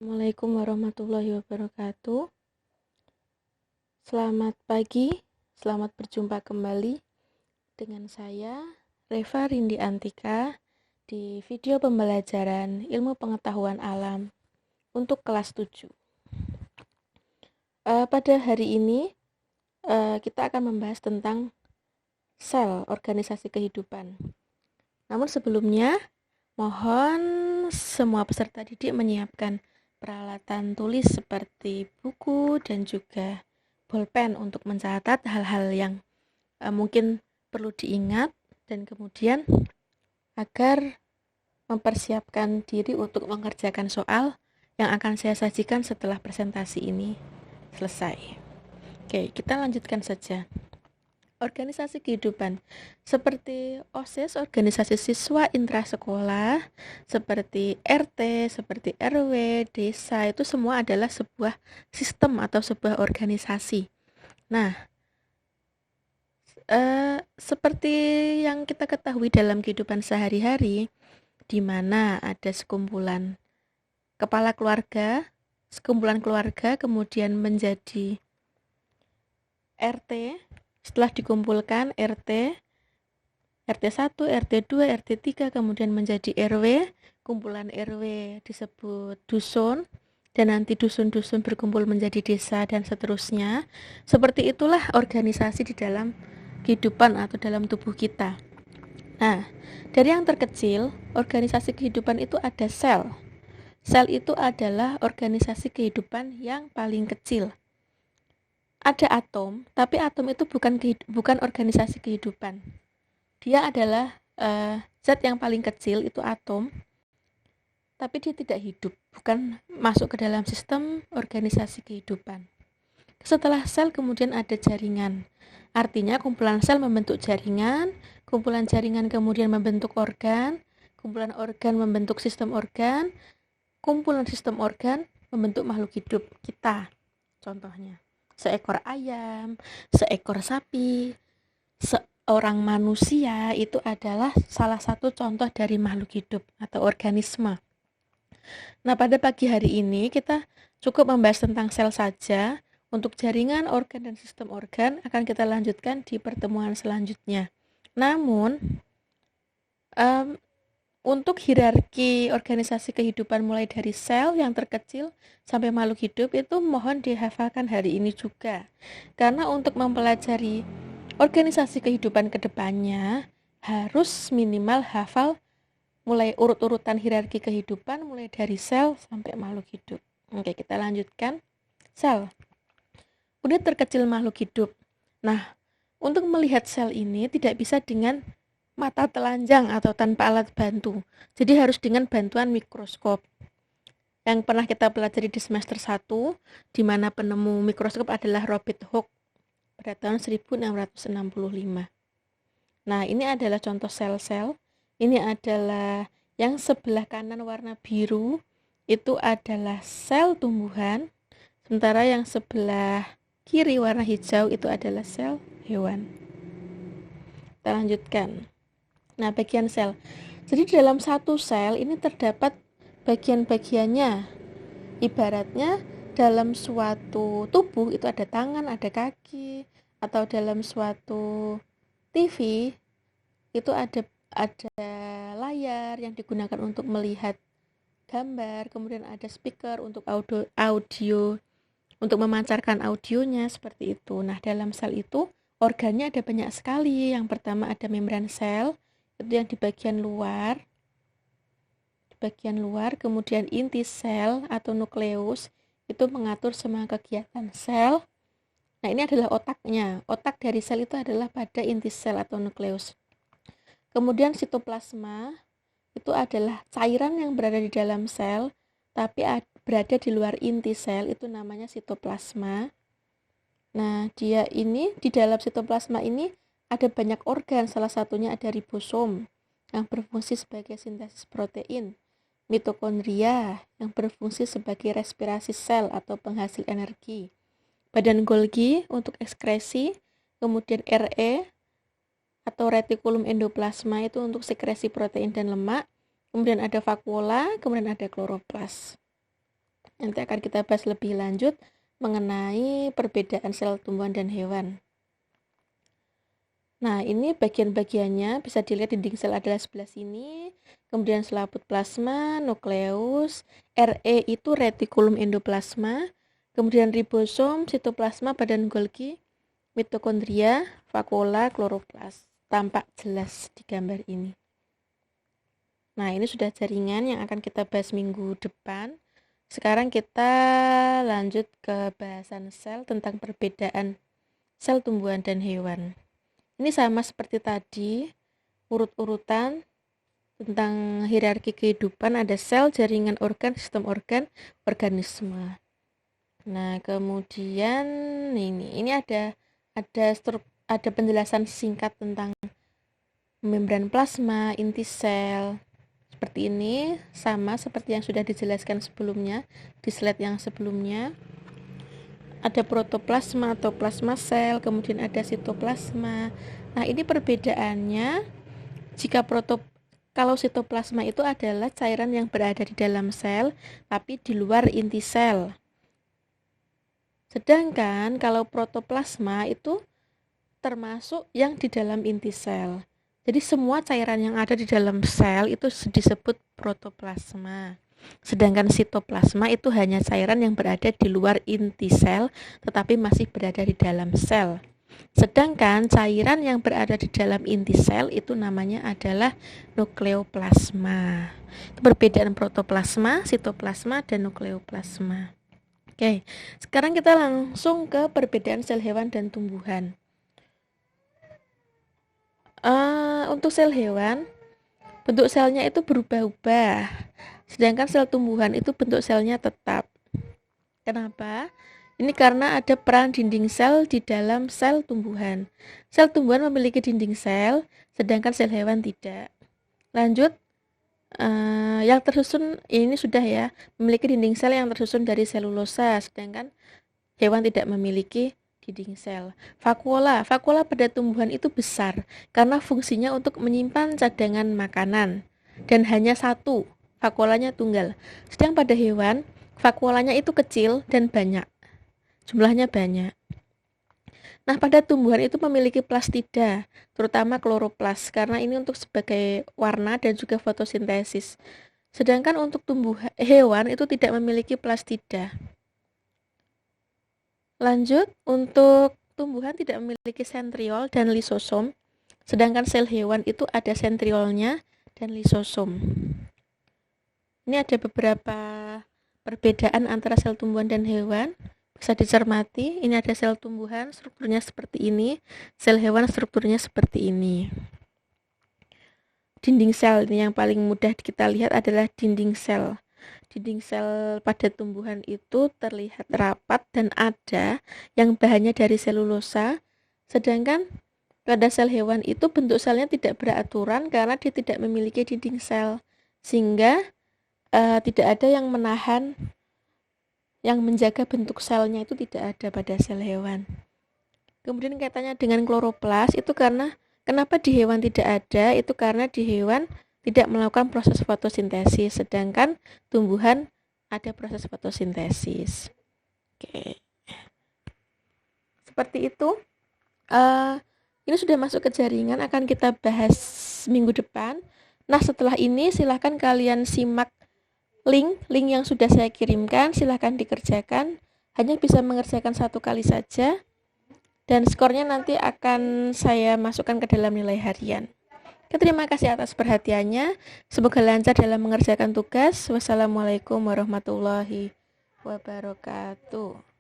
Assalamualaikum warahmatullahi wabarakatuh. Selamat pagi, selamat berjumpa kembali dengan saya, Reva Rindi Antika, di video pembelajaran ilmu pengetahuan alam untuk kelas 7. Pada hari ini, kita akan membahas tentang sel organisasi kehidupan. Namun sebelumnya, mohon semua peserta didik menyiapkan peralatan tulis seperti buku dan juga bolpen untuk mencatat hal-hal yang mungkin perlu diingat dan kemudian agar mempersiapkan diri untuk mengerjakan soal yang akan saya sajikan setelah presentasi ini selesai. Oke, kita lanjutkan saja. Organisasi kehidupan seperti OSIS, organisasi siswa intrasekolah, seperti RT, seperti RW, desa, itu semua adalah sebuah sistem atau sebuah organisasi. Nah, seperti yang kita ketahui dalam kehidupan sehari-hari, di mana ada sekumpulan kepala keluarga, sekumpulan keluarga kemudian menjadi RT. Setelah dikumpulkan RT 1, RT 2, RT 3, kemudian menjadi RW, kumpulan RW disebut dusun, dan nanti dusun-dusun berkumpul menjadi desa dan seterusnya. Seperti itulah organisasi di dalam kehidupan atau dalam tubuh kita. Nah, dari yang terkecil, organisasi kehidupan itu ada sel. Sel itu adalah organisasi kehidupan yang paling kecil. Ada atom, tapi atom itu bukan organisasi kehidupan. Dia adalah zat yang paling kecil, itu atom, tapi dia tidak hidup, bukan masuk ke dalam sistem organisasi kehidupan. Setelah sel kemudian ada jaringan. Artinya kumpulan sel membentuk jaringan, kumpulan jaringan kemudian membentuk organ, kumpulan organ membentuk sistem organ, kumpulan sistem organ membentuk makhluk hidup kita. Contohnya seekor ayam, seekor sapi, seorang manusia itu adalah salah satu contoh dari makhluk hidup atau organisme. Nah, pada pagi hari ini kita cukup membahas tentang sel saja. Untuk jaringan, organ, dan sistem organ akan kita lanjutkan di pertemuan selanjutnya. Namun, untuk hierarki organisasi kehidupan mulai dari sel yang terkecil sampai makhluk hidup itu mohon dihafalkan hari ini juga. Karena untuk mempelajari organisasi kehidupan kedepannya harus minimal hafal mulai urut-urutan hierarki kehidupan mulai dari sel sampai makhluk hidup. Oke, kita lanjutkan. Sel, unit terkecil makhluk hidup. Nah, untuk melihat sel ini tidak bisa dengan mata telanjang atau tanpa alat bantu. Jadi harus dengan bantuan mikroskop. Yang pernah kita pelajari di semester 1, di mana penemu mikroskop adalah Robert Hooke pada tahun 1665. Nah, ini adalah contoh sel-sel. Ini adalah yang sebelah kanan warna biru, itu adalah sel tumbuhan. Sementara yang sebelah kiri warna hijau itu adalah sel hewan. Kita lanjutkan. Nah, bagian sel. Jadi dalam satu sel ini terdapat bagian-bagiannya. Ibaratnya dalam suatu tubuh itu ada tangan, ada kaki, atau dalam suatu TV itu ada layar yang digunakan untuk melihat gambar, kemudian ada speaker untuk audio untuk memancarkan audionya seperti itu. Nah, dalam sel itu organnya ada banyak sekali. Yang pertama ada membran sel, itu yang di bagian luar, kemudian inti sel atau nukleus itu mengatur semua kegiatan sel. Nah, ini adalah otaknya. Otak dari sel itu adalah pada inti sel atau nukleus. Kemudian sitoplasma itu adalah cairan yang berada di dalam sel tapi berada di luar inti sel, itu namanya sitoplasma. Nah, dia ini di dalam sitoplasma ini ada banyak organ, salah satunya ada ribosom yang berfungsi sebagai sintesis protein, mitokondria yang berfungsi sebagai respirasi sel atau penghasil energi, badan Golgi untuk ekskresi, kemudian RE atau retikulum endoplasma itu untuk sekresi protein dan lemak, kemudian ada vakuola, kemudian ada kloroplas. Nanti akan kita bahas lebih lanjut mengenai perbedaan sel tumbuhan dan hewan. Nah, ini bagian-bagiannya bisa dilihat dinding sel adalah sebelah sini, kemudian selaput plasma, nukleus, RE itu retikulum endoplasma, kemudian ribosom, sitoplasma, badan Golgi, mitokondria, vakuola, kloroplas. Tampak jelas di gambar ini. Nah, ini sudah jaringan yang akan kita bahas minggu depan. Sekarang kita lanjut ke bahasan sel tentang perbedaan sel tumbuhan dan hewan. Ini sama seperti tadi, urut-urutan tentang hierarki kehidupan, ada sel, jaringan organ, sistem organ, organisme. Nah, kemudian ini ada penjelasan singkat tentang membran plasma, inti sel. Seperti ini, sama seperti yang sudah dijelaskan sebelumnya di slide yang sebelumnya. Ada protoplasma atau plasma sel, kemudian ada sitoplasma. Nah, ini perbedaannya. Kalau sitoplasma itu adalah cairan yang berada di dalam sel tapi di luar inti sel. Sedangkan kalau protoplasma itu termasuk yang di dalam inti sel. Jadi semua cairan yang ada di dalam sel itu disebut protoplasma. Sedangkan sitoplasma itu hanya cairan yang berada di luar inti sel tetapi masih berada di dalam sel. Sedangkan cairan yang berada di dalam inti sel itu namanya adalah nukleoplasma. Itu perbedaan protoplasma, sitoplasma, dan nukleoplasma. Oke, sekarang kita langsung ke perbedaan sel hewan dan tumbuhan. Untuk sel hewan, bentuk selnya itu berubah-ubah. Sedangkan sel tumbuhan itu bentuk selnya tetap. Kenapa? Ini karena ada peran dinding sel di dalam sel tumbuhan. Sel tumbuhan memiliki dinding sel, sedangkan sel hewan tidak. Lanjut, yang tersusun ini sudah ya, memiliki dinding sel yang tersusun dari selulosa, sedangkan hewan tidak memiliki dinding sel. Vakuola pada tumbuhan itu besar karena fungsinya untuk menyimpan cadangan makanan dan hanya satu, vakuolanya tunggal. Sedang pada hewan, vakuolanya itu kecil dan banyak. Jumlahnya banyak. Nah, pada tumbuhan itu memiliki plastida, terutama kloroplas, karena ini untuk sebagai warna dan juga fotosintesis. Sedangkan untuk hewan itu tidak memiliki plastida. Lanjut, untuk tumbuhan tidak memiliki sentriol dan lisosom, sedangkan sel hewan itu ada sentriolnya dan lisosom. Ini ada beberapa perbedaan antara sel tumbuhan dan hewan. Bisa dicermati, ini ada sel tumbuhan, strukturnya seperti ini, sel hewan strukturnya seperti ini. Dinding sel ini yang paling mudah kita lihat adalah dinding sel. Dinding sel pada tumbuhan itu terlihat rapat dan ada yang bahannya dari selulosa, sedangkan pada sel hewan itu bentuk selnya tidak beraturan karena dia tidak memiliki dinding sel, sehingga tidak ada yang menahan, yang menjaga bentuk selnya itu tidak ada pada sel hewan. Kemudian kaitannya dengan kloroplas itu karena kenapa di hewan tidak ada, itu karena di hewan tidak melakukan proses fotosintesis, sedangkan tumbuhan ada proses fotosintesis. Oke. Seperti itu. Ini sudah masuk ke jaringan, akan kita bahas minggu depan. Nah, setelah ini silahkan kalian simak link yang sudah saya kirimkan, silahkan dikerjakan. Hanya bisa mengerjakan 1 kali saja, dan skornya nanti akan saya masukkan ke dalam nilai harian. Terima kasih atas perhatiannya. Semoga lancar dalam mengerjakan tugas. Wassalamualaikum warahmatullahi wabarakatuh.